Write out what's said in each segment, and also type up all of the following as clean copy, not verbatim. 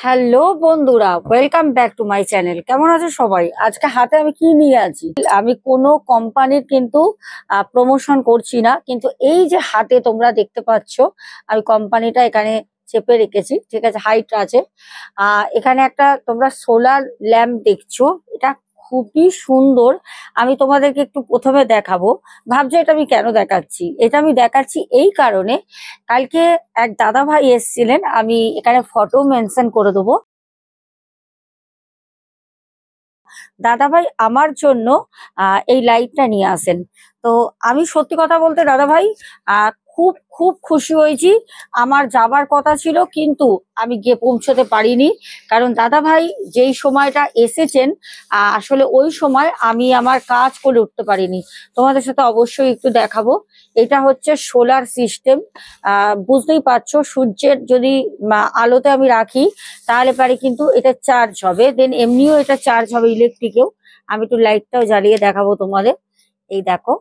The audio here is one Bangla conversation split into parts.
হ্যালো বন্ধুরা, welcome back to my channel. কেমন আছো সবাই? আজকে হাতে আমি কি নিয়ে আছি? আমি কোনো কোম্পানির কিন্তু প্রমোশন করছি না, কিন্তু এই যে হাতে তোমরা দেখতে পাচ্ছ, আমি কোম্পানিটা এখানে চেপে রেখেছি। ঠিক আছে, হাইট আছে। এখানে একটা তোমরা সোলার ল্যাম্প দেখছো, এটা খুবই সুন্দর। আমি তোমাদেরকে একটু প্রথমে দেখাবো। ভাবছো এটা আমি কেন দেখাচ্ছি? এটা আমি দেখাচ্ছি এই কারণে, কালকে এক দাদা ভাই এসেছিলেন, আমি এখানে ফটো মেনশন করে দেবো। দাদা ভাই আমার জন্য এই লাইটটা নিয়ে আসেন। তো আমি সত্যি কথা বলতে দাদা ভাই খুব খুব খুশি হয়েছি। আমার যাবার কথা ছিল, কিন্তু আমি গিয়ে পৌঁছতে পারিনি, কারণ দাদা ভাই যেই সময়টা এসেছেন আসলে ওই সময় আমি আমার কাজ করে উঠতে পারিনি। তোমাদের সাথে অবশ্যই একটু দেখাবো। এটা হচ্ছে সোলার সিস্টেম। বুঝতেই পারছো, সূর্যের যদি আলোতে আমি রাখি তাহলে পারে কিন্তু এটা চার্জ হবে, দেন এমনিও এটা চার্জ হবে ইলেকট্রিকেও। আমি একটু লাইটটাও জ্বালিয়ে দেখাবো তোমাদের। এই দেখো,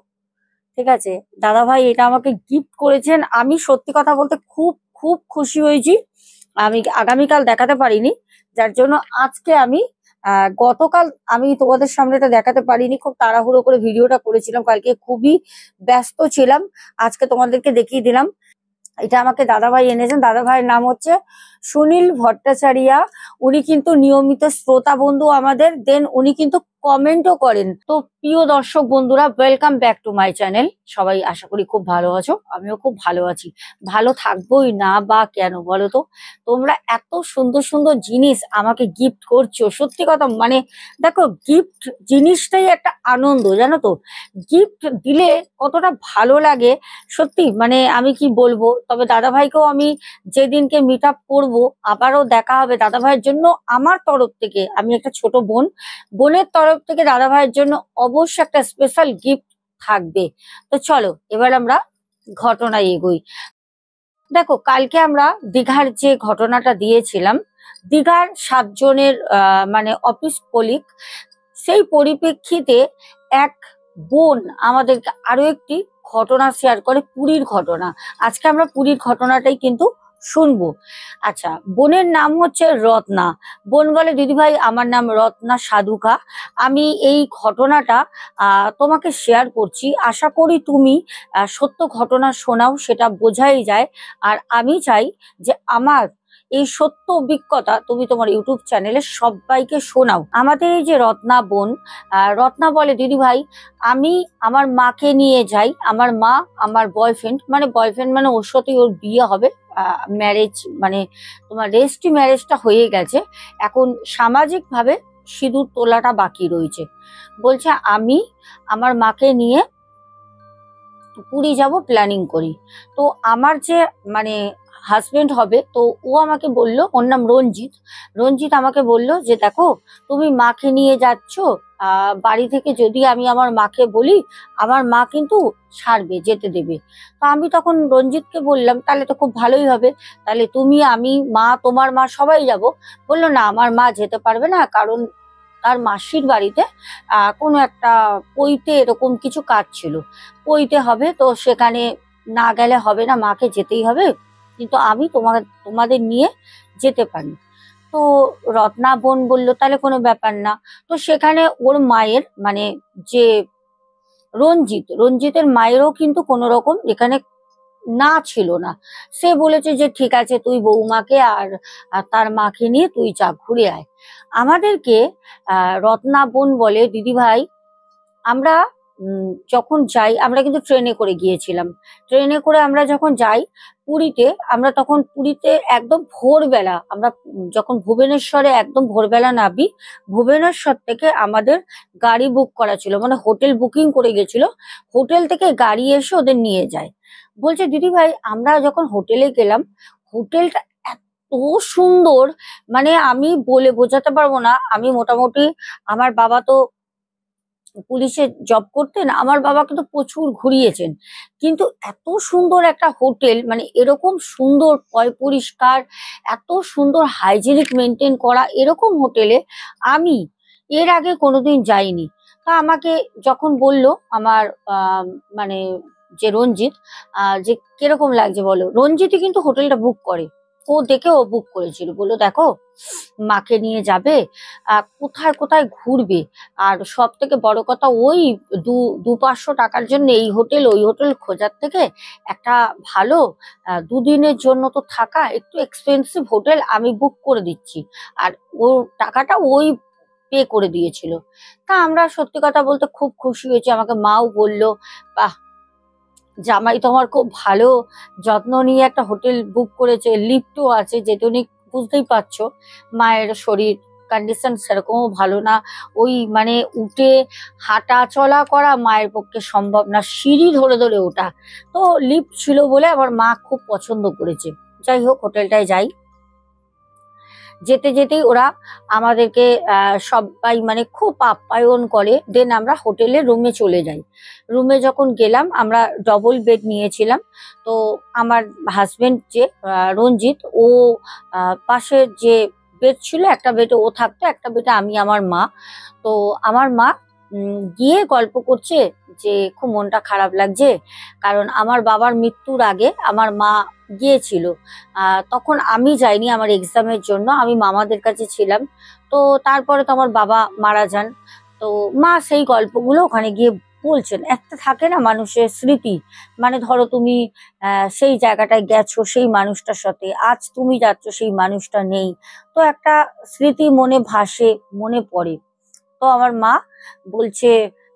ঠিক আছে। দাদা ভাই এটা আমাকে গিফট করেছেন, আমি সত্যি কথা বলতে খুব খুব খুশি হয়েছি। আমি আগামীকাল দেখাতে পারিনি, যার জন্য আজকে আমি গতকাল আমি তোমাদের সামনে এটা দেখাতে পারিনি, খুব তাড়াহুড়ো করে ভিডিওটা করেছিলাম, কালকে খুবই ব্যস্ত ছিলাম। আজকে তোমাদেরকে দেখিয়ে দিলাম। এটা আমাকে দাদা ভাই এনেছেন। দাদা ভাইয়ের নাম হচ্ছে সুনীল ভট্টাচারিয়া। উনি কিন্তু নিয়মিত শ্রোতা বন্ধু আমাদের, দেন উনি কিন্তু কমেন্টও করেন। তো প্রিয় দর্শক বন্ধুরা, welcome back to my channel. সবাই আশা করি খুব ভালো আছো, আমিও খুব ভালো আছি। ভালো থাকবোই না বা কেন বলো তো? তোমরা এত সুন্দর সুন্দর জিনিস আমাকে গিফট করছো, সত্যি কথা মানে দেখো, গিফট জিনিসটাই একটা আনন্দ, জানো তো? গিফট দিলে কতটা ভালো লাগে সত্যি, মানে আমি কি বলবো। তবে দাদা ভাইকেও আমি যেদিনকে মিট আপ করবো, আবারও দেখা হবে দাদা ভাইয়ের জন্য। আমার তরফ থেকে, আমি একটা ছোট বোন, বোনের তরফ থেকে দাদা ভাইয়ের জন্য অবশ্যই একটা স্পেশাল গিফট থাকবে। তো চলো এবার আমরা ঘটনায় এগোই। দেখো, কালকে আমরা দীঘার যে ঘটনাটা দিয়েছিলাম, দীঘার 7 জনের মানে অফিস কলিগ, সেই পরিপ্রেক্ষিতে এক বোন আমাদেরকে আরো একটি ঘটনা শেয়ার করে, পুরীর ঘটনা। আজকে আমরা পুরীর ঘটনাটাই কিন্তু শুনবো। আচ্ছা, বোনের নাম হচ্ছে রত্না। বোন বলে, দিদি ভাই আমার নাম রত্না সাধুকা। আমি এই ঘটনাটা তোমাকে শেয়ার করছি, আশা করি তুমি সত্য ঘটনা শোনাও, সেটা বোঝাই যায়। আর আমি চাই যে আমার এই সত্য অভিজ্ঞতা তুমি তোমার ইউটিউব চ্যানেলে সবাইকে শোনাও। আমাদের এই যে রত্না বোন, রত্না বলে, দিদি ভাই আমি আমার মাকে নিয়ে যাই। আমার মা আমার বয়ফ্রেন্ড, মানে বয়ফ্রেন্ড মানে ওর সাথেই ওর বিয়ে হবে, ম্যারেজ মানে তোমার রেজিস্ট্রি ম্যারেজটা হয়ে গেছে, এখন সামাজিক ভাবে সিঁদুর তোলাটা বাকি রয়েছে। বলছে আমি আমার মাকে নিয়ে পুরী যাব প্ল্যানিং করি। তো আমার যে মানে হাজবেন্ড হবে, তো ও আমাকে বলল, ওর নাম রঞ্জিত। রঞ্জিত আমাকে বলল যে দেখো, তুমি মাকে নিয়ে যাচ্ছ, বাড়ি থেকে যদি আমি আমার মাকে বলি, আমার মা কিন্তু ছাড়বে, যেতে দেবে। তো আমি তখন রঞ্জিতকে বললাম, তাহলে তো খুব ভালোই হবে, তাহলে তুমি আমি মা তোমার মা সবাই যাব। বললো না, আমার মা যেতে পারবে না, কারণ তার মাসির বাড়িতে কোনো একটা পৈতে এরকম কিছু কাজ ছিল, পৈতে হবে, তো সেখানে না গেলে হবে না, মাকে যেতেই হবে, কিন্তু আমি তোমাদের নিয়ে যেতে পারি। তো রত্না বোন বলল, তাহলে কোনো ব্যাপার না। তো সেখানে ওর মায়ের মানে যে রঞ্জিতের মায়েরও কিন্তু কোনো রকম এখানে না ছিল না। সে বলেছে যে ঠিক আছে, তুই বৌমাকে আর তার মাকে নিয়ে তুই যা, ঘুরে আয়। আমাদেরকে রত্না বোন বলে, দিদি ভাই আমরা যখন যাই, আমরা কিন্তু ট্রেনে করে গিয়েছিলাম। ট্রেনে করে আমরা যখন যাই পুরীতে, আমরা তখন পুরীতে একদম ভোরবেলা, আমরা যখন ভুবনেশ্বরে একদম ভোরবেলা নামি, ভুবনেশ্বর থেকে আমাদের গাড়ি বুক করা ছিল, মানে হোটেল বুকিং করে গেছিল, হোটেল থেকে গাড়ি এসে ওদের নিয়ে যায়। বলছে, দিদি ভাই আমরা যখন হোটেলে গেলাম, হোটেলটা এত সুন্দর, মানে আমি বলে বোঝাতে পারবো না। আমি মোটামুটি, আমার বাবা তো পুলিশে জব করতেন, আমার বাবা কিন্তু প্রচুর ঘুরিয়েছেন, কিন্তু এত সুন্দর একটা হোটেল, মানে এরকম সুন্দর পয় পরিষ্কার, এত সুন্দর হাইজেনিক মেনটেন করা এরকম হোটেলে আমি এর আগে কোনোদিন যাইনি। তা আমাকে যখন বলল আমার মানে যে রঞ্জিত, যে কিরকম লাগছে বলো, রঞ্জিতই কিন্তু হোটেলটা বুক করে। ও দেখে ও বুক করেছিল, বললো দেখো মাকে নিয়ে যাবে, কোথায় কোথায় ঘুরবে, আর সব থেকে বড় কথা ওই 200-500 টাকার জন্য এই হোটেল ওই হোটেল খোঁজার থেকে একটা ভালো 2 দিনের জন্য তো থাকা একটু এক্সপেন্সিভ হোটেল আমি বুক করে দিচ্ছি। আর ও টাকাটা ওই পে করে দিয়েছিল। তা আমরা সত্যি কথা বলতে খুব খুশি হয়েছি, আমাকে মাও বললো বাহ, জামাই তোমার খুব ভালো যত্ন নিয়ে একটা হোটেল বুক করেছে, লিফটও আছে, যেহেতু বুঝতেই পারছো মায়ের শরীর কন্ডিশন সেরকমও ভালো না, ওই মানে উঠে হাঁটা চলা করা মায়ের পক্ষে সম্ভব না, সিঁড়ি ধরে ধরে ওঠা। তো লিফট ছিল বলে আমার মা খুব পছন্দ করেছে। যাই হোক, হোটেলটায় যাই, যেতে যেতেই ওরা আমাদেরকে সবাই মানে খুব আপ্যায়ন করে। দেন আমরা হোটেলের রুমে চলে যাই। রুমে যখন গেলাম, আমরা ডবল বেড নিয়েছিলাম। তো আমার হাজবেন্ড যে রঞ্জিত, ও পাশের যে বেড ছিল একটা বেডে ও থাকতো, একটা বেডে আমি আমার মা। তো আমার মা গিয়ে গল্প করছে যে খুব মনটা খারাপ লাগছে, কারণ আমার বাবার মৃত্যুর আগে আমার মা গিয়েছিল। তখন আমি যাইনি, আমার এক্সামের জন্য আমি মামাদের কাছে ছিলাম। তো তারপরে তো আমার বাবা মারা যান। তো মা সেই গল্পগুলো ওখানে গিয়ে বলছেন। একটা থাকে না মানুষের স্মৃতি, মানে ধরো তুমি সেই জায়গাটায় গেছো সেই মানুষটার সাথে, আজ তুমি যাচ্ছ সেই মানুষটা নেই, তো একটা স্মৃতি মনে ভাসে, মনে পড়ে। তো আমার মা বলছে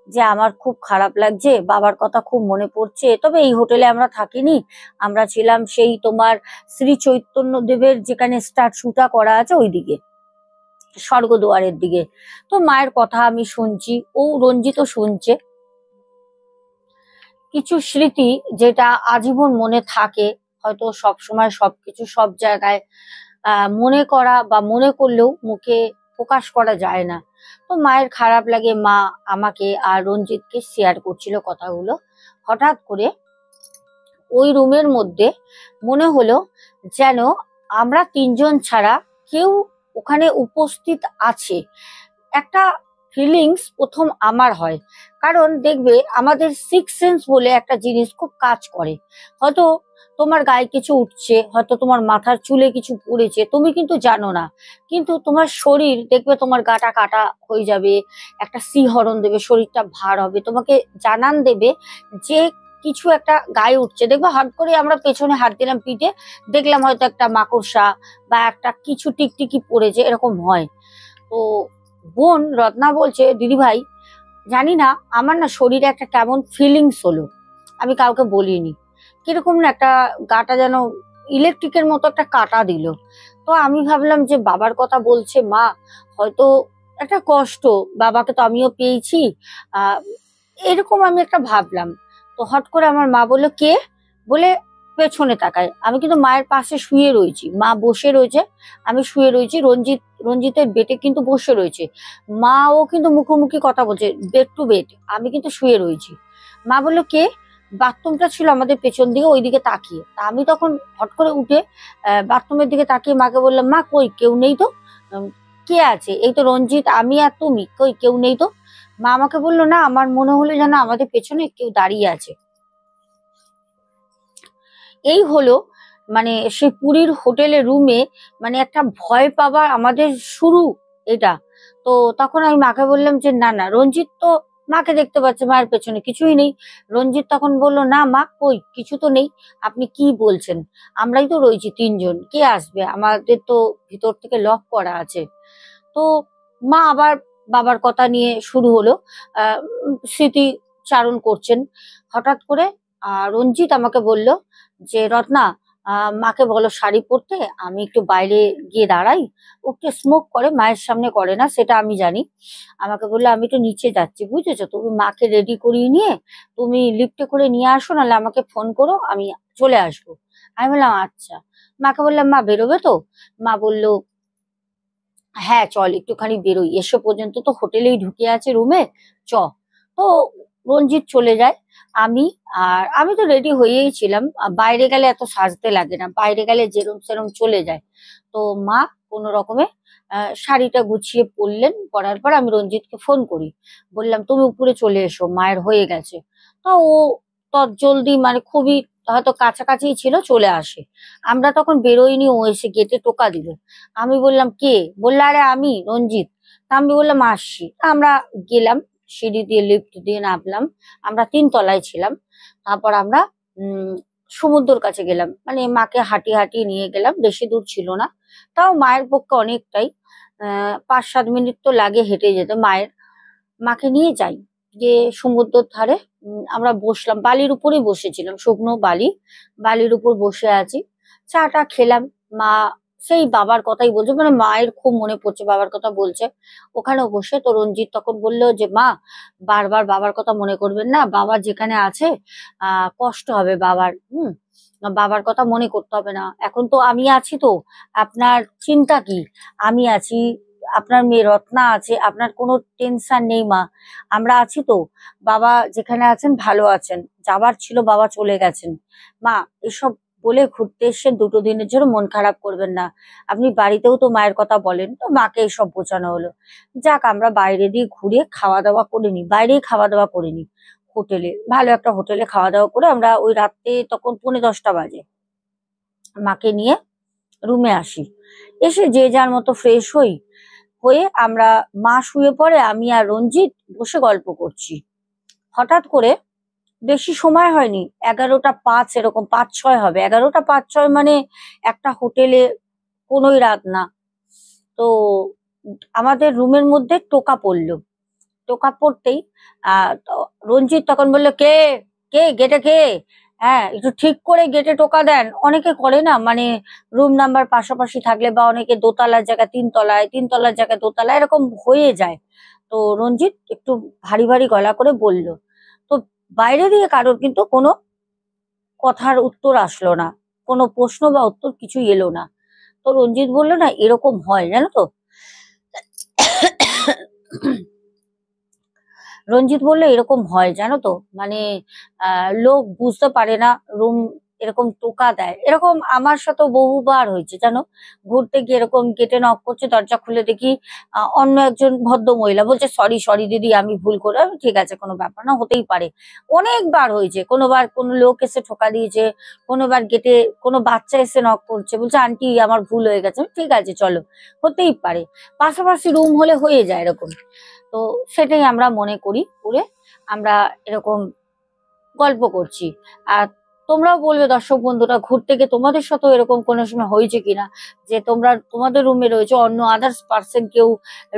যে আমার খুব খারাপ লাগছে, বাবার কথা খুব মনে পড়ছে, তবে এই হোটেলে আমরা থাকিনি, আমরা ছিলাম সেই তোমার শ্রী চৈতন্য দেবের যেখানে স্ট্যাচুটা করা আছে ওইদিকে, স্বর্গদুয়ারের দিকে। তো মায়ের কথা আমি শুনছি, ও রঞ্জিতও শুনছে। কিছু স্মৃতি যেটা আজীবন মনে থাকে, হয়তো সব সময় সবকিছু সব জায়গায় মনে করা বা মনে করলেও মুখে প্রকাশ করা যায় না। তো মায়ের খারাপ লাগে, মা আমাকে আর রঞ্জিতকে শেয়ার করছিল কথাগুলো। হঠাৎ করে ওই রুমের মধ্যে মনে হলো যেন আমরা তিনজন ছাড়া কেউ ওখানে উপস্থিত আছে। একটা ফিলিংস প্রথম আমার হয়, কারণ দেখবে আমাদের সিক্স সেন্স বলে একটা জিনিস খুব কাজ করে। হয়তো তোমার গায়ে কিছু উঠছে, হয়তো তোমার মাথার চুলে কিছু পড়েছে, তুমি কিন্তু জানো না, কিন্তু তোমার শরীর দেখবে তোমার গাটা কাটা হয়ে যাবে, একটা শিহরণ দেবে, শরীরটা ভার হবে, তোমাকে জানান দেবে যে কিছু একটা গায়ে উঠছে। দেখবে হট করে আমরা পেছনে হাত দিলাম পিঠে, দেখলাম হয়তো একটা মাকড়সা বা একটা কিছু টিকটিকি পড়েছে, এরকম হয়। তো বোন রত্না বলছে দিদি ভাই জানি না আমার না শরীরে একটা কেমন ফিলিংস হলো, আমি কাউকে বলিনি, কিরকম না একটা গাটা যেন ইলেকট্রিকের মতো একটা কাটা দিল। তো আমি ভাবলাম যে বাবার কথা বলছে মা, হয়তো একটা কষ্ট, বাবাকে তো আমিও পেয়েছি, আহ এরকম আমি একটা ভাবলাম। তো হট করে আমার মা বললো কে, বলে পেছনে তাকায়, আমি কিন্তু মায়ের পাশে শুয়ে রয়েছি, মা বসে রয়েছে, আমি শুয়ে রয়েছি, রঞ্জিতের বেটে কিন্তু বসে রয়েছে, মা ও কিন্তু মুখোমুখি কথা বলছে, বেড টু বেড, আমি কিন্তু শুয়ে রয়েছি। মা বললো কে, বাথরুমটা ছিল আমাদের পেছন দিকে, ওইদিকে তাকিয়ে। তা আমি তখন হট করে উঠে বাথরুমের দিকে তাকিয়ে মাকে বললাম মা কই কেউ নেই তো, উম, কে আছে, এই তো রঞ্জিত আমি আর তুমি, কই কেউ নেই তো। মা আমাকে বললো না আমার মনে হলো যেন আমাদের পেছনে কেউ দাঁড়িয়ে আছে। এই হলো মানে সেই পুরীর হোটেলের রুমে মানে একটা ভয় পাবার আমাদের শুরু এটা। তো তখন আমি মাকে বললাম যে না না, রঞ্জিত তো মাকে দেখতে পাচ্ছে, মায়ের পেছনে কিছুই নেই। রঞ্জিত তখন বললো না মা কই কিছু তো নেই, আপনি কি বলছেন, আমরাই তো রয়েছি তিনজন, কে আসবে, আমাদের তো ভিতর থেকে লক করা আছে। তো মা আবার বাবার কথা নিয়ে শুরু হলো, স্মৃতি চারণ করছেন। হঠাৎ করে রঞ্জিত আমাকে বলল যে রত্না মাকে বলো শাড়ি পরতে, আমি একটু বাইরে গিয়ে দাঁড়াই। ও একটু স্মোক করে, মায়ের সামনে করে না সেটা আমি জানি। আমাকে বললো আমি একটু নিচে যাচ্ছি, বুঝেছো, তুমি মাকে রেডি করিয়ে নিয়ে তুমি লিফটে করে নিয়ে আসো, নাহলে আমাকে ফোন করো, আমি চলে আসবো। আমি বললাম আচ্ছা। মাকে বললাম মা বেরোবে তো, মা বললো হ্যাঁ চল একটুখানি বেরোই, এসো পর্যন্ত তো হোটেলেই ঢুকে আছে রুমে, চ। তো রঞ্জিত চলে যায়, আমি আমি তো রেডি হয়েই ছিলাম, বাইরে গেলে এত সাজতে লাগে না, বাইরে গেলে যেরম সেরম চলে যায়। তো মা কোনো রকমে শাড়িটা গুছিয়ে পরলেন, পরার পর আমি রঞ্জিতকে ফোন করি, বললাম তুমি উপরে চলে এসো, মায়ের হয়ে গেছে। তো ও তৎজলদি মানে খুবই হয়তো কাছাকাছি ছিল, চলে আসে। আমরা তখন বেরোইনি, ও এসে গেটে টোকা দিল। আমি বললাম কে? বললো আরে আমি রঞ্জিত। তা আমি বললাম আসছি। তা আমরা গেলাম, সিঁড়ি দিয়ে লিফট দিয়ে নামলাম। আমরা 3 তলায় ছিলাম। তারপর আমরা উম সমুদ্রর কাছে গেলাম, মানে মাকে হাঁটিয়ে হাঁটিয়ে নিয়ে গেলাম, বেশি দূর ছিল না। তাও মায়ের পক্ষে অনেকটাই, 5-7 মিনিট তো লাগে হেঁটে যেতে। মাকে নিয়ে যাই, যে সমুদ্রের ধারে আমরা বসলাম, বালির উপরেই বসেছিলাম, শুকনো বালির উপর বসে আছি, চাটা খেলাম। মা সেই বাবার কথাই বলছে, মানে মায়ের খুব মনে পড়ছে, বাবার কথা বলছে। ওখানেও বসে তো রঞ্জিত তখন বললো যে মা, বারবার বাবার কথা মনে করবেন না, বাবা যেখানে আছে কষ্ট হবে বাবার। বাবার কথা মনে করতে হবে না, এখন তো আমি আছি, তো আপনার চিন্তা কি? আমি আছি, আপনার মেয়ে রত্না আছে, আপনার কোনো টেনশন নেই মা, আমরা আছি তো। বাবা যেখানে আছেন ভালো আছেন, যাবার ছিল বাবা চলে গেছেন। মা এসব বলে ঘুরতে এসে 2 দিনের জন্য মন খারাপ করবেন না, আপনি বাড়িতেও তো মায়ের কথা বলেন। তো মাকে এসব বোঝানো হলো। যাক, আমরা বাইরে দিয়ে ঘুরে খাওয়া দাওয়া করিনি, বাইরেই খাওয়া দাওয়া করিনি, হোটেলে, ভালো একটা হোটেলে খাওয়া দাওয়া করে আমরা ওই রাত্রে তখন 9:45 বাজে মাকে নিয়ে রুমে আসি। এসে যে যার মতো ফ্রেশ হয়ে আমরা, মা শুয়ে পড়ে, আমি আর রঞ্জিত বসে গল্প করছি। হঠাৎ করে, বেশি সময় হয়নি, 11টা 5 এরকম, 5-6 হবে, 11টা 5-6 মানে একটা হোটেলে কোনোই রাত না। তো আমাদের রুমের মধ্যে টোকা পড়লো। টোকা পড়তেই রঞ্জিত তখন বললো কে, কে গেটে কে? হ্যাঁ, একটু ঠিক করে গেটে টোকা দেন। অনেকে করে না, মানে রুম নাম্বার পাশাপাশি থাকলে, বা অনেকে দোতলার জায়গায় 3 তলায়, 3 তলার জায়গায় দোতলায়, এরকম হয়ে যায়। তো রঞ্জিত একটু ভারী ভারী গলা করে বলল। তো বাইরে দিয়ে কারোর কিন্তু কোনো কথার উত্তর আসলো না, কোনো প্রশ্ন বা উত্তর কিছুই এলো না। তো রঞ্জিত বললো না, এরকম হয় জানো তো। রঞ্জিত বললো এরকম হয় জানো তো, মানে লোক বুঝতে পারে না, রুম এরকম টোকা দেয়। এরকম আমার সাথে বহুবার হয়েছে জানো, ঘুরতে গিয়ে এরকম গেটে নক করছে, দরজা খুলে দেখি অন্য একজন ভদ্র মহিলা বলছে সরি সরি দিদি, আমি ভুল করে। আমি ঠিক আছে, কোনো ব্যাপার না, হতেই পারে। অনেকবার হয়েছে, কোনোবার কোনো লোক এসে ঠোকা দিয়েছে, কোনোবার গেটে কোনো বাচ্চা এসে নক করছে, বলছে আন্টি আমার ভুল হয়ে গেছে। ঠিক আছে চলো, হতেই পারে, পাশাপাশি রুম হলে হয়ে যায় এরকম। তো সেটাই আমরা মনে করি, করে আমরা এরকম গল্প করছি। আর তোমরাও বলবে, দর্শক বন্ধুরা, ঘুরতে গিয়ে তোমাদের সাথেও এরকম কোনো সময় হয়েছে কিনা, যে তোমরা তোমাদের রুমে রয়েছে, অন্য আদার্স পার্সন কেউ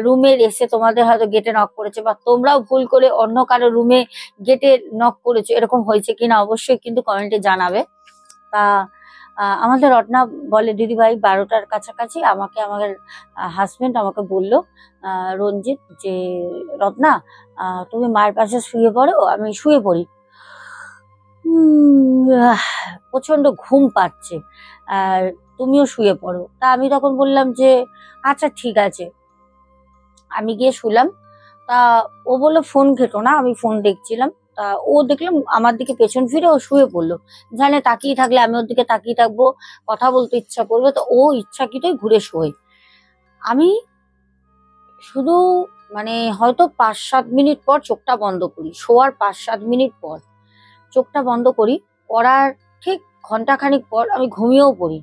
রুমে এসে তোমাদের হয়তো গেটে নক করেছে, বা তোমরাও ভুল করে অন্য কারো রুমে গেটে নক করেছো, এরকম হয়েছে কিনা অবশ্যই কিন্তু কমেন্টে জানাবে। তা আমাদের রত্না বলে, দিদি ভাই 12টার কাছাকাছি আমাকে আমার হাজবেন্ড আমাকে বলল, রঞ্জিত, যে রত্না তুমি মায়ের পাশে শুয়ে পড়ো। আমি শুয়ে পড়ি, প্রচন্ড ঘুম পাচ্ছে, আর তুমিও শুয়ে পড়ো। তা আমি তখন বললাম যে আচ্ছা ঠিক আছে, আমি গিয়ে শুলাম। তা ও বললো ফোন ঘেটো না, আমি ফোন দেখছিলাম। তা ও দেখলাম আমার দিকে পেছন ফিরে ও শুয়ে পড়লো, জানে তাকিয়ে থাকলে আমি ওর দিকে তাকিয়ে থাকবো, কথা বলতে ইচ্ছা করবে, তো ও ইচ্ছাকৃতই ঘুরে শোয়। আমি শুধু মানে হয়তো 5-7 মিনিট পর চোখটা বন্ধ করি, শোয়ার 5-7 মিনিট পর চোখটা বন্ধ করি, করার ঠিক ঘন্টাখানিক পর আমি ঘুমিয়েও পড়ি।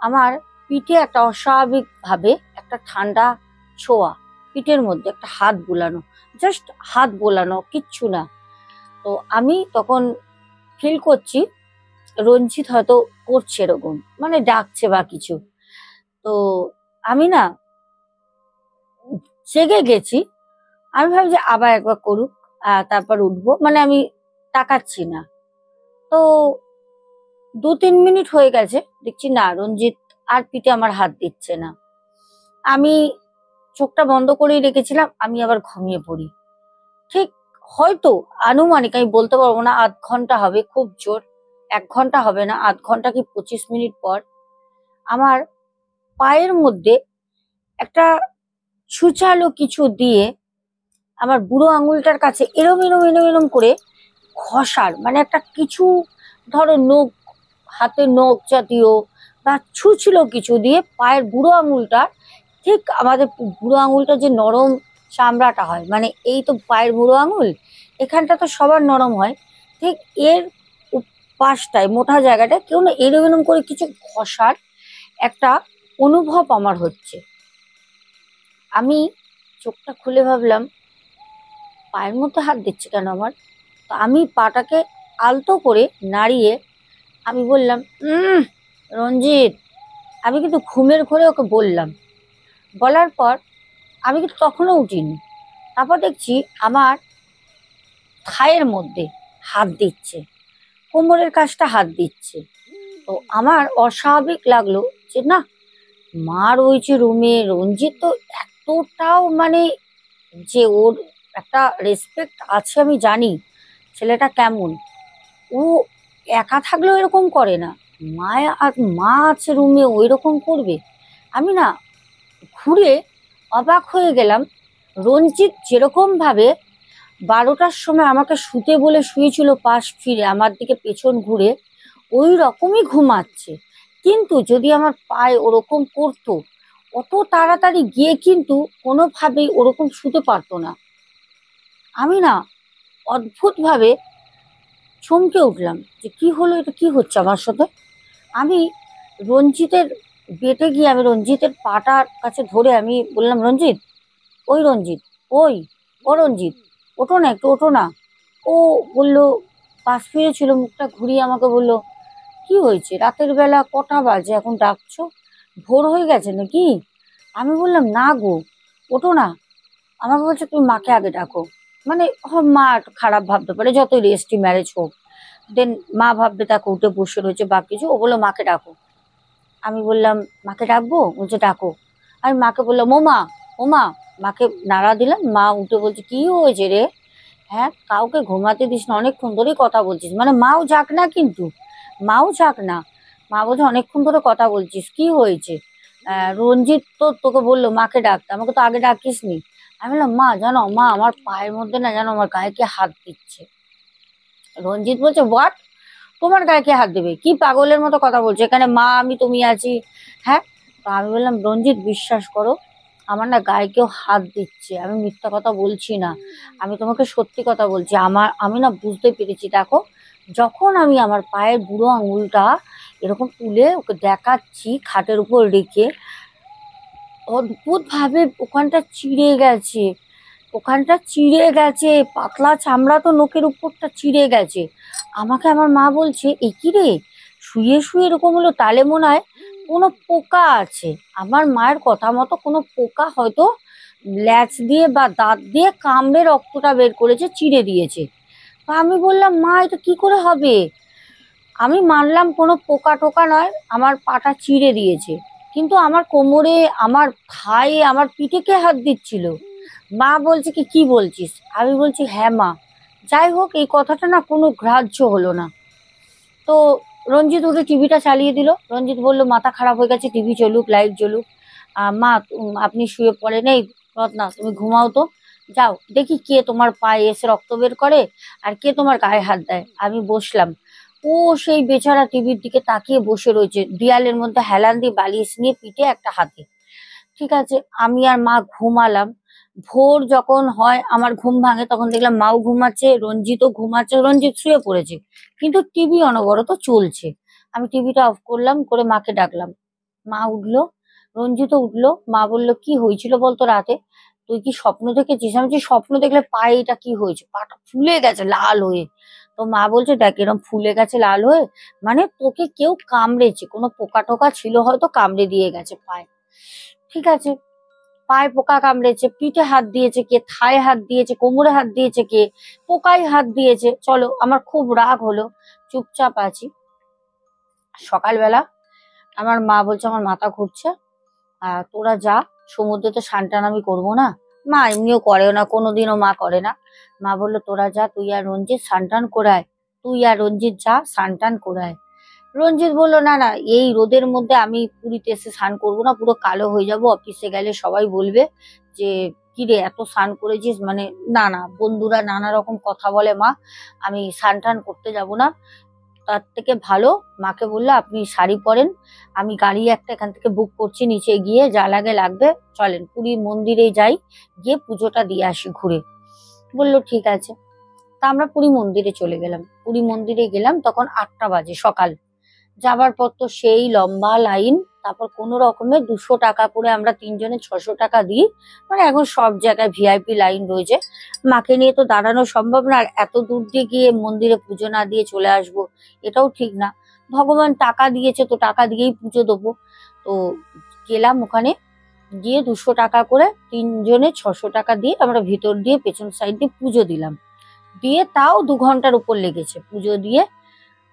আমার পিঠে একটা অস্বাভাবিক ভাবে একটা ঠান্ডা ছোঁয়া, পিঠের মধ্যে একটা হাত বুলানো, জাস্ট হাত বোলানো, কিচ্ছু না। তো আমি তখন ফিল করছি রঞ্জিত হয়তো করছে এরকম, মানে ডাকছে বা কিছু। তো আমি না জেগে গেছি, আমি ভাবছি আবার একবার করুক, তারপর উঠবো, মানে আমি তাকাচ্ছি না। তো 2-3 মিনিট হয়ে গেছে, দেখছি না রঞ্জিত আর পিঠে আমার হাত দিচ্ছে না। আমি চোখটা বন্ধ করেই রেখেছিলাম, আমি আবার ঘুমিয়ে পড়ি। ঠিক হয়তো আনুমানিক আমি বলতে পারবো না, আধ ঘন্টা হবে খুব জোর, 1 ঘন্টা হবে না, আধ ঘন্টা কি 25 মিনিট পর আমার পায়ের মধ্যে একটা ছুচালো কিছু দিয়ে আমার বুড়ো আঙুলটার কাছে এরম এরম এরম এরম করে ঘষার, মানে একটা কিছু, ধরো নখ, হাতের নখ জাতীয় বা ছুঁছিল কিছু দিয়ে পায়ের বুড়ো আঙুলটা, ঠিক আমাদের বুড়ো আঙুলটা যে নরম চামড়াটা হয়, মানে এই তো পায়ের বুড়ো আঙুল, এখানটা তো সবার নরম হয়, ঠিক এর পাশটায় মোটা জায়গাটায় কেউ না এরম এরম করে কিছু ঘষার একটা অনুভব আমার হচ্ছে। আমি চোখটা খুলে ভাবলাম পায়ের মধ্যে হাত দিচ্ছে কেন আমার। তো আমি পাটাকে আলতো করে নাড়িয়ে আমি বললাম, রঞ্জিত। আমি কিন্তু ঘুমের ঘোরে ওকে বললাম। বলার পর আমি কিন্তু তখনও উঠিনি। তারপর দেখছি আমার থায়ের মধ্যে হাত দিচ্ছে, কোমরের কাছটা হাত দিচ্ছে। তো আমার অস্বাভাবিক লাগলো যে না, মা রয়েছে রুমে, রঞ্জিত তো এতটাও মানে যে ওর একটা রেসপেক্ট আছে আমি জানি ছেলেটা কেমন। ও একা থাকলেও এরকম করে না, মা আছে রুমে ওই রকম করবে। আমি না ঘুরে অবাক হয়ে গেলাম। রঞ্জিত যেরকম ভাবে 12টার সময় আমাকে শুতে বলে শুয়েছিল পাশ ফিরে আমার দিকে পেছন ঘুরে, ওই রকমই ঘুমাচ্ছে। কিন্তু যদি আমার পায়ে ওরকম করতো, অত তাড়াতাড়ি গিয়ে কিন্তু কোনোভাবেই ওরকম শুতে পারতো না। আমি না অদ্ভুত ভাবে চমকে উঠলাম যে কি হলো, এটা কি হচ্ছে আমার সাথে। আমি রঞ্জিতের বেটে গিয়ে আমি রঞ্জিতের পাটার কাছে ধরে আমি বললাম, রঞ্জিত, ওই রঞ্জিত, ওই ও রঞ্জিত, ওঠো না, একটু ওঠো না। ও বললো, পাশ ফিরেছিল, মুখটা ঘুরিয়ে আমাকে বললো, কি হয়েছে, রাতের বেলা কটা বাজে এখন ডাকছো, ভোর হয়ে গেছে নাকি? আমি বললাম, না গো, ওঠো না। আমাকে বলছে, তুমি মাকে আগে ডাকো। মানে মা একটু খারাপ ভাবতে পারে, যতই রেজিস্ট্রি ম্যারেজ হোক, দেন মা ভাববে তাকে উঠে বসে রয়েছে বা কিছু, ও বললো মাকে ডাকো। আমি বললাম, মাকে ডাকবো? বলছে ডাকো। আমি মাকে বললাম, ও মা, ও মা। মাকে নাড়া দিলাম, মা উঠে বলছে, কি হয়েছে রে? হ্যাঁ, কাউকে ঘুমাতে দিস না, অনেকক্ষণ ধরেই কথা বলছিস। মানে মাও যাক না, কিন্তু মাও যাক না। মা বলছে, অনেকক্ষণ ধরে কথা বলছিস, কি হয়েছে? রঞ্জিত তো তোকে বললো মাকে ডাকতে, আমাকে তো আগে ডাকিস নি। আমি বললাম, মা জানো, মা আমার পায়ের মধ্যে না, জানো আমার গায়ে কে হাত দিচ্ছে। রঞ্জিত বলছে, হোয়াট? তোমার গায়ে কে হাত দেবে? কি পাগলের মতো কথা বলছো, এখানে মা আমি তুমি আছি। হ্যাঁ। তো আমি বললাম, রঞ্জিত বিশ্বাস করো, আমার না গায়ে কেউ হাত দিচ্ছে, আমি মিথ্যা কথা বলছি না, আমি তোমাকে সত্যি কথা বলছি। আমি না বুঝতে পেরেছি। দেখো, যখন আমি আমার পায়ের বুড়ো আঙুলটা এরকম তুলে ওকে দেখাচ্ছি খাটের উপর রেখে, অদ্ভুত ভাবে ওখানটা চিড়ে গেছে। ওখানটা চিড়ে গেছে, পাতলা চামড়া তো নখের উপরটা চিড়ে গেছে। আমাকে আমার মা বলছে, এ কি রে, শুয়ে শুয়ে এরকম হলো, তাহলে মনে হয় কোনো পোকা আছে। আমার মায়ের কথা মতো কোনো পোকা হয়তো ল্যাচ দিয়ে বা দাঁত দিয়ে কামড়ে রক্তটা বের করেছে, চিড়ে দিয়েছে। তো আমি বললাম, মা এটা কি করে হবে? আমি মানলাম কোনো পোকা টোকা নয়, আমার পাটা চিড়ে দিয়েছে, কিন্তু আমার কোমরে, আমার থায়ে, আমার পিঠে কে হাত দিচ্ছিল? মা বলছে, কি কি বলছিস? আমি বলছি, হ্যাঁ মা। যাই হোক, এই কথাটা না কোনো গ্রাহ্য হলো না। তো রঞ্জিত উঠে টিভিটা চালিয়ে দিল। রঞ্জিত বললো, মাথা খারাপ হয়ে গেছে, টিভি চলুক, লাইট জ্বলুক। মা, আপনি শুয়ে পড়েন, এই রত্না তুমি ঘুমাও তো, যাও দেখি কে তোমার পায়ে এসে রক্ত বের করে আর কে তোমার গায়ে হাত দেয়। আমি বসলাম। ও সেই বেচারা টিভির দিকে তাকিয়ে বসে রয়েছে, দেয়ালের মধ্যে হেলান দিয়ে বালিশ নিয়ে, পিঠে একটা হাতে। ঠিক আছে, আমি আর মা ঘুমালাম। ভোর যখন হয় আমার ঘুম ভাঙে, তখন দেখলাম মাও ঘুমাচ্ছে, রঞ্জিতও ঘুমাচ্ছে, রঞ্জিত শুয়ে পড়েছে, কিন্তু টিভি অনবরত চলছে। আমি টিভিটা অফ করলাম, করে মাকে ডাকলাম। মা উঠলো, রঞ্জিতও উঠলো। মা বললো, কি হয়েছিল বলতো রাতে? তুই কি স্বপ্ন দেখেছিস? আমি যে স্বপ্ন দেখলে পায়ে এটা কি হয়েছে, পাটা ফুলে গেছে লাল হয়ে। তো মা বলছে, দেখ এরকম ফুলে গেছে লাল হয়ে, মানে তোকে কেউ কামড়েছে, কোনো পোকা টোকা ছিল হয়তো, কামড়ে দিয়ে গেছে পায়ে। ঠিক আছে, পায়ে পোকা কামড়েছে, পিঠে হাত দিয়েছে কে, থায়ে হাত দিয়েছে, কোমরে হাত দিয়েছে কে, পোকায় হাত দিয়েছে। চলো, আমার খুব রাগ হলো, চুপচাপ আছি। সকালবেলা আমার মা বলছে, আমার মাথা ঘুরছে, তোরা যা, সমুদ্রে তো স্নান টান আমি করবো না। মা এমনিও করেও না, কোনোদিনও মা করে না। মা বললো, তোরা যা, তুই আর রঞ্জিত স্নান টান করে আয়, তুই আর রঞ্জিত যা, স্নান টান করে আয়। রঞ্জিত বললো, না না, এই রোদের মধ্যে আমি পুরীতে এসে স্নান করবো না, পুরো কালো হয়ে যাব, অফিসে গেলে সবাই বলবে যে কি রে এত স্নান করেছিস। মানে না না, বন্ধুরা নানা রকম কথা বলে মা, আমি স্নান টান করতে যাব না। তার থেকে ভালো, মাকে বললো, আপনি শাড়ি পরেন, আমি গাড়ি একটা এখান থেকে বুক করছি, নিচে গিয়ে যা লাগে লাগবে, চলেন পুরী মন্দিরে যাই, গিয়ে পুজোটা দিয়ে আসি ঘুরে। বললো ঠিক আছে। তা আমরা পুরী মন্দিরে চলে গেলাম। পুরী মন্দিরে গেলাম তখন 8টা বাজে সকাল। যাবার পর তো সেই লম্বা লাইন। তারপর কোনো রকমে 200 টাকা করে আমরা 3 জনে 600 টাকা দিই। মানে এখন সব জায়গায় ভিআইপি লাইন রয়েছে। মাকে নিয়ে তো দাঁড়ানো সম্ভব না, আর এত দূর দিয়ে গিয়ে মন্দিরে পুজো না দিয়ে চলে আসবো এটাও ঠিক না। ভগবান টাকা দিয়েছে তো টাকা দিয়েই পুজো দেবো। তো গেলাম ওখানে, গিয়ে 200 টাকা করে 3 জনে 600 টাকা দিয়ে আমরা ভিতর দিয়ে পেছন সাইড দিয়ে পুজো দিলাম। দিয়ে তাও 2 ঘন্টার উপর লেগেছে। পুজো দিয়ে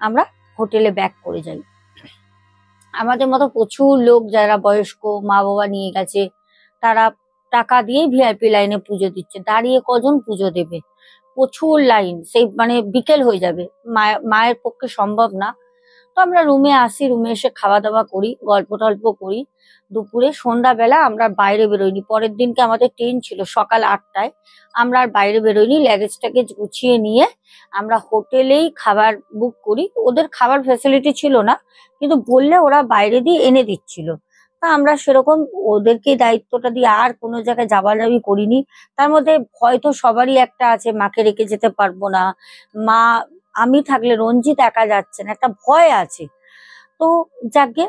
আমরা হোটেলে ব্যাক করে যাই। আমাদের মতো প্রচুর লোক যারা বয়স্ক মা বাবা নিয়ে গেছে, তারা টাকা দিয়ে ভিআইপি লাইনে পুজো দিচ্ছে। দাঁড়িয়ে কজন পুজো দেবে? প্রচুর লাইন, সেই মানে বিকেল হয়ে যাবে, মায়ের পক্ষে সম্ভব না। তো আমরা রুমে আসি, রুমে এসে খাওয়া দাওয়া করি, গল্প টল্প করি। দুপুরে সন্ধ্যাবেলা আমরা বাইরে বেরোইনি। পরের দিনকে আমাদের ট্রেন ছিল সকাল 8টায়। আমরা আর বাইরে বেরোইনি, লাগেজ টাগেজ গুছিয়ে নিয়ে আমরা হোটেলেই খাবার বুক করি। ওদের খাবার ফ্যাসিলিটি ছিল না, কিন্তু বললে ওরা বাইরে দিয়ে এনে দিচ্ছিল। তা আমরা সেরকম ওদেরকে দায়িত্বটা দিয়ে আর কোনো জায়গায় যাবাযাবি করিনি। তার মধ্যে ভয় তো সবারই একটা আছে, মাকে রেখে যেতে পারবো না, মা আমি থাকলে রঞ্জিত একা যাচ্ছে না, একটা ভয় আছে। তো যাকে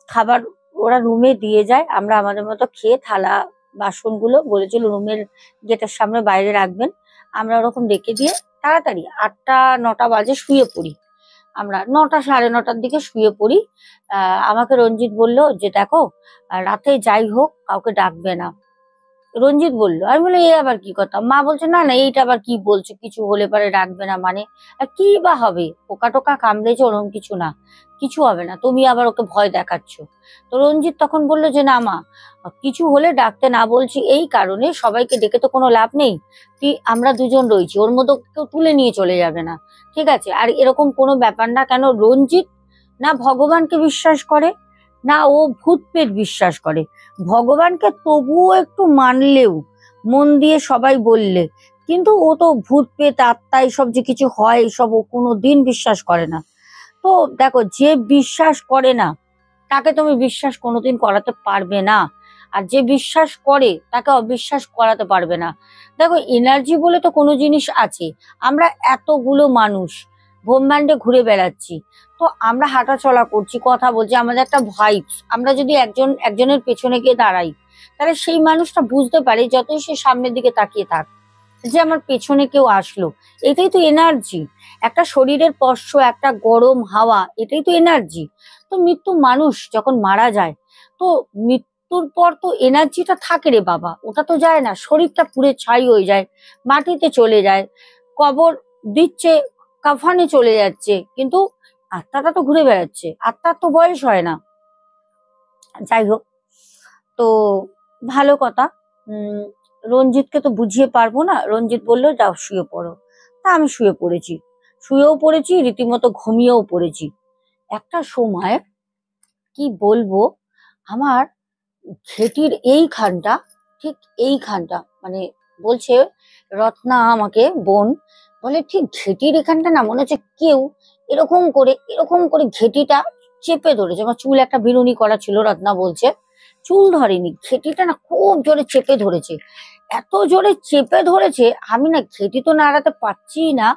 খাবার ওরা রুমে দিয়ে যায়, আমরা আমাদের মতো খেয়ে থালা বাসনগুলো বলেছিল রুমের গেটের সামনে বাইরে রাখবেন, আমরা ওরকম রেখে দিয়ে তাড়াতাড়ি 8টা 9টা বাজে শুয়ে পড়ি। আমরা 9টা সাড়ে 9টার দিকে শুয়ে পড়ি। আমাকে রঞ্জিত বললো যে দেখো, রাতে যাই হোক কাউকে ডাকবে না। রঞ্জিত বললো, আমি বললাম এ আবার কি কথা? মা বলছে না না, এইটা আবার কি বলছো, কিছু হলে পরে রাখবে না মানে? আর কি বা হবে, পোকা টোকা কামড়েছে, ওরকম কিছু না, কিছু হবে না, তুমি আবার ওকে ভয় দেখাচ্ছ। তো রঞ্জিত তখন বললো যে না মা, কিছু হলে ডাকতে না বলছি এই কারণে, সবাইকে ডেকে তো কোনো লাভ নেই, আমরা 2জন রয়েছি, ওর মধ্যে কেউ তুলে নিয়ে চলে যাবে না, ঠিক আছে? আর এরকম কোনো ব্যাপার না। কেন রঞ্জিত না ভগবানকে বিশ্বাস করে, না ও ভূত পেট বিশ্বাস করে। ভগবানকে তবুও একটু মানলেও, মন দিয়ে সবাই বললে, কিন্তু ও তো ভূত পেট আত্মা এসব যে কিছু হয় এসব ও কোনোদিন বিশ্বাস করে না। তো দেখো, যে বিশ্বাস করে না তাকে তুমি বিশ্বাস কোনোদিন করাতে পারবে না, আর যে বিশ্বাস করে তাকে অবিশ্বাস করাতে পারবে না। দেখো, এনার্জি বলে তো কোনো জিনিস আছে। আমরা এতগুলো মানুষ ব্রহ্মাণ্ডে ঘুরে বেড়াচ্ছি, তো আমরা হাঁটা চলা করছি, কথা বলছি, আমাদের একটা ভাইবস। আমরা যদি একজনের পেছনে গিয়ে দাঁড়াই, তাহলে সেই মানুষটা বুঝতে পারে, যতই সে সামনের দিকে তাকিয়ে থাক, যে আমার পেছনে কেউ আসলো। এটাই তো এনার্জি। একটা শরীরের স্পর্শ, একটা গরম হাওয়া, এটাই তো এনার্জি। তো মানুষ যখন মারা যায়, তো মৃত্যুর পর তো এনার্জিটা থাকে রে বাবা, ওটা তো যায় না। শরীরটা পুড়ে ছাই হয়ে যায়, মাটিতে চলে যায়, কবর দিচ্ছে, কাফানে চলে যাচ্ছে, কিন্তু আত্মাটা তো ঘুরে বেড়াচ্ছে, আত্মার তো বয়স হয় না। যাই হোক, তো ভালো কথা। রঞ্জিতকে তো বুঝিয়ে পারবো না। রঞ্জিত বললো যাও শুয়ে পড়ো। তা আমি শুয়ে পড়েছি, শুয়েও পড়েছি, রীতিমতো ঘুমিয়েও পড়েছি। একটা সময় কি বলবো, আমার ঘেটির এইখানটা, ঠিক এইখানটা, মানে বলছে রত্না আমাকে, বোন বলে, ঠিক ঘেটির এখানটা না মনে হচ্ছে কেউ এরকম করে ঘেটিটা চেপে ধরেছে। আমার চুল একটা বিনুনি করা ছিল, রত্না বলছে চুল ধরেনি, ঘেটিটা না খুব জোরে চেপে ধরেছে। এত জোরে চেপে ধরেছে, আমি না ঘেটি তো নাড়াতে পারছি না,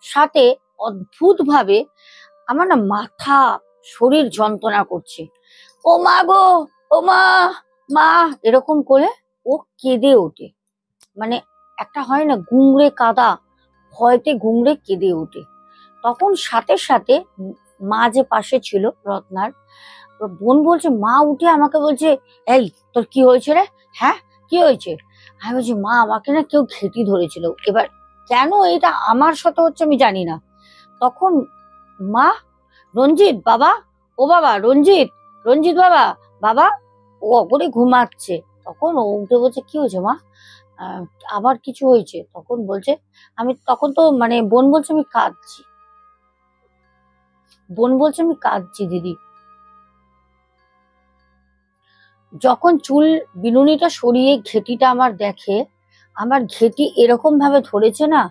সাথে অদ্ভুত ভাবে আমার না মাথা, শরীর যন্ত্রণা করছে। ও মা গো, ও মা, মা, এরকম করে ও কেঁদে ওঠে। মানে একটা হয় না গুংড়ে কাদা, ভয়তে গুংড়ে কেঁদে ওঠে। তখন সাথে সাথে মা যে পাশে ছিল রত্নার, বোন বলছে, মা উঠে আমাকে বলছে, এই তোর কি হয়েছে রে? হ্যাঁ, কি হয়েছে? আমি বলছি, মা আমাকে না কেউ ঘেঁটি ধরেছিল। এবার কেন এটা আমার সাথে হচ্ছে আমি জানি না। তখন মা, রঞ্জিত বাবা, ও বাবা রঞ্জিত, রঞ্জিত বাবা, বাবা, ও অগরে ঘুমাচ্ছে। তখন ও উঠে বলছে, কি হয়েছে মা? আবার কিছু হয়েছে? তখন বলছে, তখন তো মানে বোন বলছে আমি কাঁদছি, বোন বলছে আমি কাঁদছি দিদি। যখন চুল বিনুনিটা সরিয়ে ঘেটিটা আমার দেখে, আমার ঘেটি এরকম ভাবে ধরেছে না,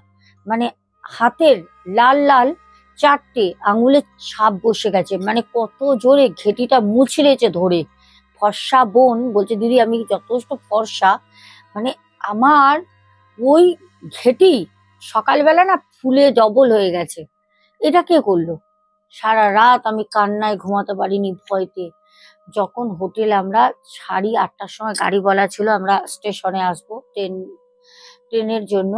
মানে হাতের লাল লাল 4টে আঙুলের ছাপ বসে গেছে, মানে কত জোরে ঘেটিটা মুচড়েছে ধরে। ফর্সা বোন বলছে, দিদি আমি যথেষ্ট ফর্সা, মানে আমার ওই ঘেটি সকালবেলা না ফুলে ডবল হয়ে গেছে। এটা কে করলো? সারা রাত আমি কান্নায় ঘুমাতে পারিনি ভয়তে। যখন হোটেলে আমরা সাড়ে 8টার সময় গাড়ি বলা ছিল আমরা স্টেশনে আসবো ট্রেনের জন্য,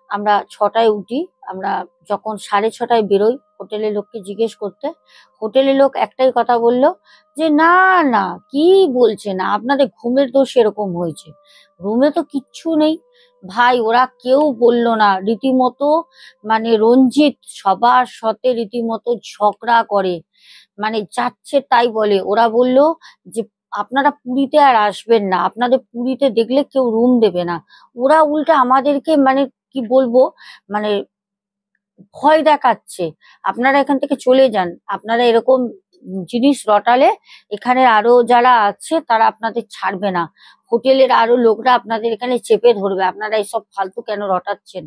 আমরা 6টায় উঠি। আমরা যখন 6:30টায় বেরোই হোটেলের লোককে জিজ্ঞেস করতে, হোটেলের লোক একটাই কথা বললো যে না না, কি বলছেন, আপনাদের ঘুমের দোষ এরকম হয়েছে, রুমে তো কিচ্ছু নেই। ভাই ওরা কেউ বললো না, রীতিমতো মানে রঞ্জিত সবার সাথে রীতিমতো ঝগড়া করে, মানে যাচ্ছে তাই বলে। ওরা বলল যে আপনারা পুরীতে আর আসবেন না, আপনাদের পুরীতে দেখলে কেউ রুম দেবে না। ওরা উল্টে আমাদেরকে মানে কি বলবো, মানে ভয় দেখাচ্ছে, আপনারা এখান থেকে চলে যান, আপনারা এরকম জিনিস রটালে এখানে আরো যারা আছে তারা আপনাদের ছাড়বে না, হোটেলের আরো লোকরা আপনাদের এখানে চেপে ধরবে, আপনারা এসব ফালতু কেন রটাচ্ছেন।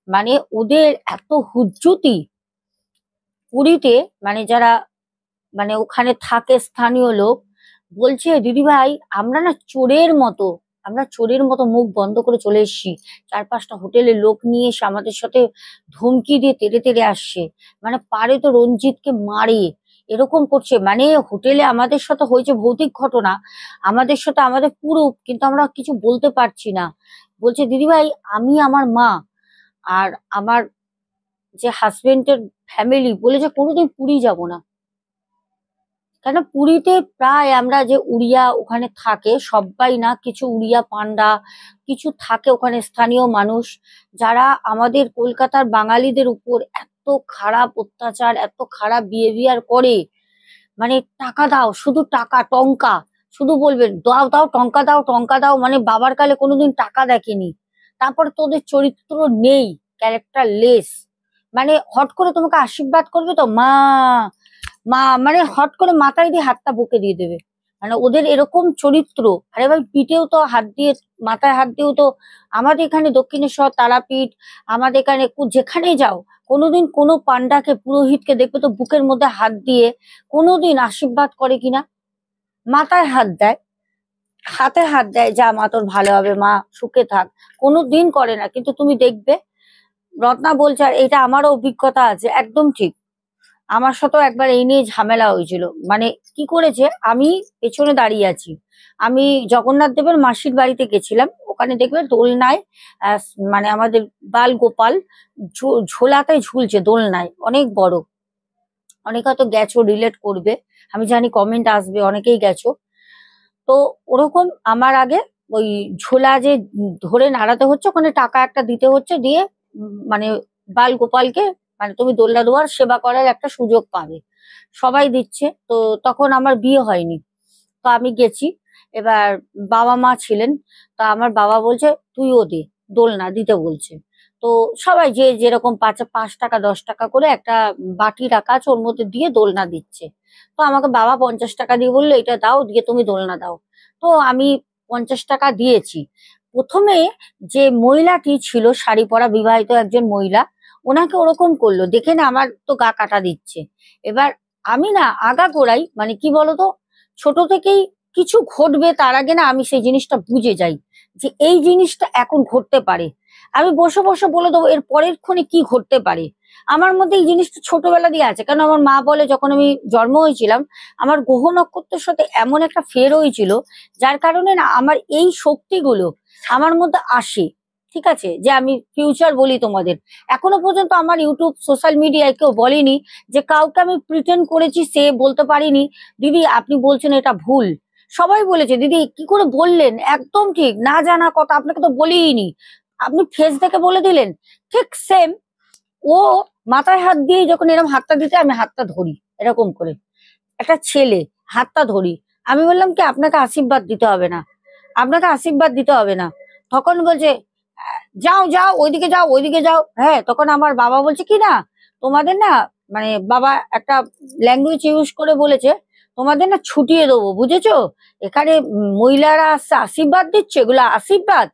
মানে ওদের এত হুজ্জুতি পুরীতে, মানে যারা মানে ওখানে থাকে স্থানীয় লোক বলছে দিদি ভাই আমরা না চোরের মতো, আমরা চোরের মতো মুখ বন্ধ করে চলে এসেছি, 4-5টা হোটেলের লোক নিয়ে এসে আমাদের সাথে ধমকি দিয়ে তেড়ে তেড়ে আসছে, মানে পারে তো রঞ্জিতকে মারে, এরকম করছে। মানে হোটেলে আমাদের সাথে হয়েছে ভৌতিক ঘটনা, আমাদের সাথে আমাদের পুরো, কিন্তু আমরা কিছু বলতে পারছি না। বলছে দিদি ভাই আমি, আমার মা আর আমার যে হাজবেন্ডের ফ্যামিলি বলেছে কোনোদিন পুরী যাব না। কেন পুরীতে প্রায় আমরা যে উড়িয়া ওখানে থাকে সবাই না, কিছু উড়িয়া পান্ডা কিছু থাকে ওখানে স্থানীয় মানুষ, যারা আমাদের কলকাতার বাঙালিদের উপর এত খারাপ অত্যাচার এত খারাপ বিহেভিয়ার করে, মানে টাকা দাও, শুধু টাকা টঙ্কা, শুধু বলবেন দাও দাও টঙ্কা দাও টঙ্কা দাও, মানে বাবার কালে কোনোদিন টাকা দেখেনি। তারপরে তোদের চরিত্র নেই, ক্যারেক্টার লেস, মানে হট করে তোমাকে আশীর্বাদ করবে তো মা মা, মানে হট করে মাথায় দিয়ে হাতটা বুকে দিয়ে দেবে, মানে ওদের এরকম চরিত্র। আরে ভাই পিঠেও তো হাত দিয়ে, মাথায় হাত দিয়েও তো, আমাদের এখানে দক্ষিণেশ্বর তারাপীঠ, আমাদের এখানে যেখানেই যাও কোনোদিন কোনো পান্ডাকে পুরোহিতকে দেখবে তো বুকের মধ্যে হাত দিয়ে কোনোদিন আশীর্বাদ করে কিনা? মাথায় হাত দেয়, হাতে হাত দেয়, যা মা তোর ভালো হবে, মা সুখে থাক, কোনোদিন করে না। কিন্তু তুমি দেখবে রত্না বলছে, আর এটা আমারও অভিজ্ঞতা আছে, একদম ঠিক, আমার সাথেও একবার এই নিয়ে ঝামেলা হয়েছিল। মানে কি করেছে, আমি পেছনে দাঁড়িয়ে আছি, আমি জগন্নাথ দেবের মাসির বাড়িতে গেছিলাম, ওখানে দেখবে দোলনায় মানে আমাদের বাল গোপাল ঝোলাতে ঝুলছে দোলনায়, অনেক বড়, অনেকে হয়তো গেছো রিলেট করবে, আমি জানি কমেন্ট আসবে, অনেকেই গেছো। তো ওরকম আমার আগে ওই ঝোলা যে ধরে নাড়াতে হচ্ছে, ওখানে টাকা একটা দিতে হচ্ছে, দিয়ে মানে বাল গোপালকে মানে তুমি দোলনা দেওয়ার সেবা করার একটা সুযোগ পাবে, সবাই দিচ্ছে। তো তখন আমার বিয়ে হয়নি, তো আমি গেছি, এবার বাবা মা ছিলেন, তা আমার বাবা বলছে তুইও দে, দোলনা দিতে বলছে। তো সবাই যে যেরকম 5 টাকা 10 টাকা করে একটা বাটি রাখা আছে ওর মধ্যে দিয়ে দোলনা দিচ্ছে। তো আমাকে বাবা 50 টাকা দিয়ে বললো এটা দাও, দিয়ে তুমি দোলনা দাও। তো আমি 50 টাকা দিয়েছি। প্রথমে যে মহিলাটি ছিল শাড়ি পরা বিবাহিত একজন মহিলা, ওনাকে ওরকম করলো, দেখে না আমার তো গা কাটা দিচ্ছে। এবার আমি না আগাগোড়াই মানে কি বলতো, ছোট থেকেই কিছু ঘটবে তার আগে না আমি সেই জিনিসটা বুঝে যাই যে এই জিনিসটা এখন ঘটতে পারে, আমি বসে বসে বলে দেবো এর পরের ক্ষণে কি ঘটতে পারে। আমার মধ্যে এই জিনিসটা ছোটবেলা দিয়ে আছে, কারণ আমার মা বলে যখন আমি জন্ম হয়েছিলাম আমার গ্রহ নক্ষত্রের সাথে এমন একটা ফের হয়েছিল, যার কারণে না আমার এই শক্তিগুলো আমার মধ্যে আসে। ঠিক আছে, যে আমি ফিউচার বলি তোমাদের, এখনো পর্যন্ত আমার ইউটিউব সোশ্যাল মিডিয়ায় কেউ বলেনি যে কাউকে আমি প্রিটেন্ড করেছি সে বলতে পারিনি দিদি আপনি বলছেন এটা ভুল। সবাই বলেছে দিদি কি করে বললেন, একদম ঠিক, না জানা কথা, আপনাকে তো বলিনি, আপনি ফেস দেখে বলে দিলেন। ঠিক সেম ও মাথায় হাত দিয়ে যখন এরকম হাতটা দিতে আমি হাতটা ধরি এরকম করে, একটা ছেলে হাতটা ধরি, আমি বললাম কি আপনাকে আশীর্বাদ দিতে হবে না, আপনাকে আশীর্বাদ দিতে হবে না। তখন বলছে যাও যাও ওইদিকে যাও ওইদিকে যাও। হ্যাঁ, তখন আমার বাবা বলছে কি না তোমাদের না, মানে বাবা একটা ল্যাঙ্গুয়েজ ইউজ করে বলেছে তোমাদের না ছুটিয়ে দেবো, বুঝেছো, এখানে মহিলারা আসছে আশীর্বাদ দিচ্ছে, এগুলো আশীর্বাদ।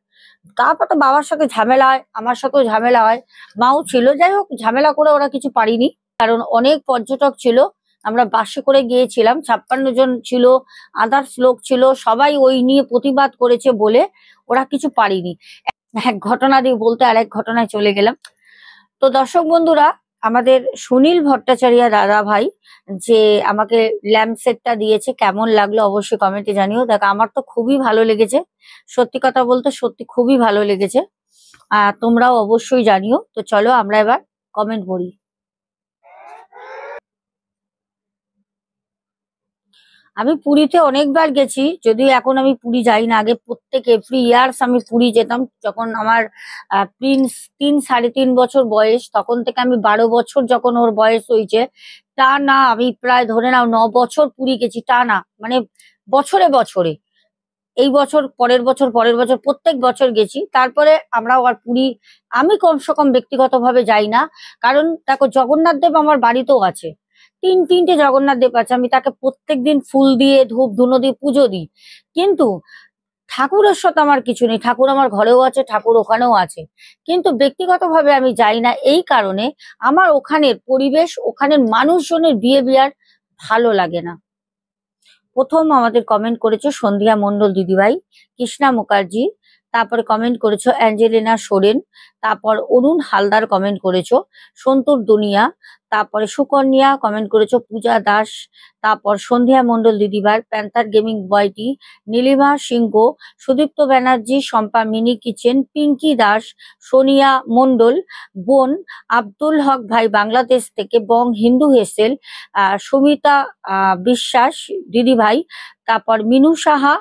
তারপর তো বাবার সাথে ঝামেলা হয়, আমার সাথেও ঝামেলা হয়, মাও ছিল, যাই হোক ঝামেলা করে ওরা কিছু পারিনি, কারণ অনেক পর্যটক ছিল, আমরা বাসে করে গিয়েছিলাম, 56 জন ছিল, আদার্স লোক ছিল, সবাই ওই নিয়ে প্রতিবাদ করেছে বলে ওরা কিছু পারিনি। এক ঘটনা দিয়ে বলতে আর এক ঘটনায় চলে গেলাম। তো দর্শক বন্ধুরা, আমাদের সুনীল ভট্টাচার্য দাদা ভাই যে আমাকে ল্যাম্প সেটটা দিয়েছে, কেমন লাগলো অবশ্যই কমেন্টে জানিও। দেখো আমার তো খুবই ভালো লেগেছে, সত্যি কথা বলতে সত্যি খুবই ভালো লেগেছে। তোমরাও অবশ্যই জানিও। তো চলো আমরা এবার কমেন্ট করি। আমি পুরীতে অনেকবার গেছি, যদিও এখন আমি পুরী যাই না। আগে প্রত্যেক এভরি ইয়ার্স আমি পুরী যেতাম। যখন আমার প্রিন্স 3 সাড়ে 3 বছর বয়স, তখন থেকে আমি 12 বছর যখন ওর বয়স হয়েছে, তা না আমি প্রায় ধরে নাও 9 বছর পুরী গেছি, তা না মানে বছরে বছরে। এই বছর, পরের বছর, পরের বছর, প্রত্যেক বছর গেছি। তারপরে আমরাও আর পুরী আমি কমসে কম ব্যক্তিগতভাবে যাই না। কারণ দেখো, জগন্নাথ দেব আমার বাড়িতেও আছে, তিনটে জগন্নাথ দেব আছে। আমি তাকে প্রত্যেকদিন ফুল দিয়ে ধূপ ধুনো দিয়ে পুজো দিই। কিন্তু ঠাকুরের সাথে আমার কিছু নেই। ঠাকুর আমার ঘরেও আছে, ঠাকুর ওখানেও আছে, কিন্তু ব্যক্তিগতভাবে আমি যাই না। এই কারণে আমার ওখানের পরিবেশ, ওখানের মানুষজনের বিহেভিয়ার ভালো লাগে না। প্রথম আমাদের কমেন্ট করেছো সন্ধ্যা মণ্ডল দিদিভাই, কৃষ্ণা মুখার্জি, তারপরে কমেন্ট করেছো অ্যাঞ্জেলিনা সোরেন, তারপর অরুণ হালদার কমেন্ট করেছো, সন্তুর দুনিয়া, তারপরে সুকন্যা কমেন্ট করেছো, পূজা দাস, তারপর সন্ধ্যা মণ্ডল দিদিভাই, প্যান্থার গেমিং বয়টি, নীলিমা সিংহ, সুদীপ্ত ব্যানার্জি, শম্পা মিনি কিচেন, পিঙ্কি দাস, সোনিয়া মণ্ডল, বোন, আব্দুল হক ভাই বাংলাদেশ থেকে, বং হিন্দু হেসেল, সুমিতা বিশ্বাস দিদিভাই, তারপর মিনু সাহা,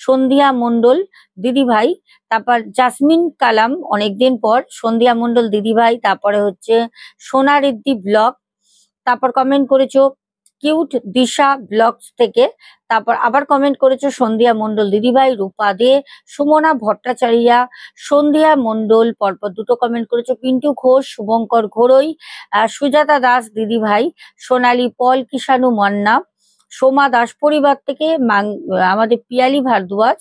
সন্ধ্যা মণ্ডল দিদিভাই, তারপর জাসমিন কালাম অনেকদিন পর, সন্ধ্যা মণ্ডল দিদিভাই, তারপরে হচ্ছে সোনা রিদ্ধি ব্লগ, তারপর কমেন্ট করেছো কিউট দিশা ব্লগস থেকে, তারপর আবার কমেন্ট করেছো সন্ধ্যা মণ্ডল দিদিভাই, রূপা দে, সুমনা ভট্টাচার্যা, সন্ধ্যা মণ্ডল, পরপর দুটো কমেন্ট করেছো, পিন্টু ঘোষ, শুভঙ্কর ঘোড়ই, সুজাতা দাস দিদিভাই, সোনালী পল, কিষাণু মান্না, সোমা দাস পরিবার থেকে, আমাদের পিয়ালি ভারদ্বাজ,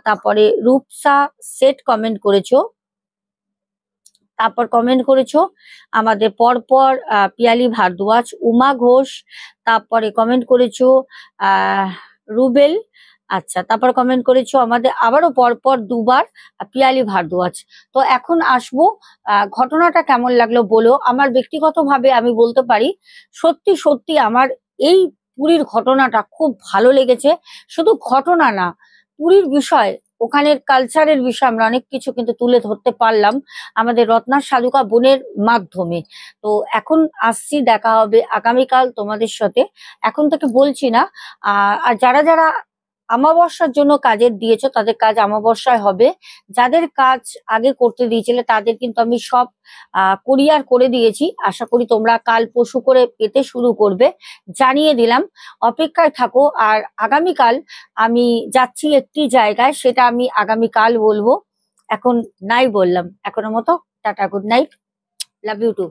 তারপরে রূপসা সেট কমেন্ট করেছো, তারপর কমেন্ট করেছো আমাদের পরপর পিয়ালি ভারদ্বাজ, উমা ঘোষ, তারপরে কমেন্ট করেছো রুবেল, আচ্ছা, তারপর কমেন্ট করেছো আমাদের আবারও পরপর দুবার পিয়ালি ভারদ্বাজ। তো এখন আসবো, ঘটনাটা কেমন লাগলো বলো। আমার ব্যক্তিগতভাবে আমি বলতে পারি, সত্যি সত্যি আমার এই পুরীর ঘটনাটা খুব ভালো লেগেছে। শুধু ঘটনা না, পুরীর বিষয়, ওখানের কালচারের বিষয় আমরা অনেক কিছু কিন্তু তুলে ধরতে পারলাম আমাদের রত্নার সাধুকা বোনের মাধ্যমে। তো এখন আসছি, দেখা হবে আগামীকাল তোমাদের সাথে। এখন থেকে বলছি না। আর যারা যারা আমাবস্যার জন্য কাজের দিয়েছো, তাদের কাজ আমাবস্যায় হবে। যাদের কাজ আগে করতে দিয়েছিলে তাদের কিন্তু আমি সব কুরিয়ার করে দিয়েছি। আশা করি তোমরা কাল পরশু করে পেতে শুরু করবে, জানিয়ে দিলাম। অপেক্ষায় থাকো। আর আগামীকাল আমি যাচ্ছি একটি জায়গায়, সেটা আমি আগামীকাল বলবো। এখন নাই বললাম, এখনো মতো tata, good night, love you two.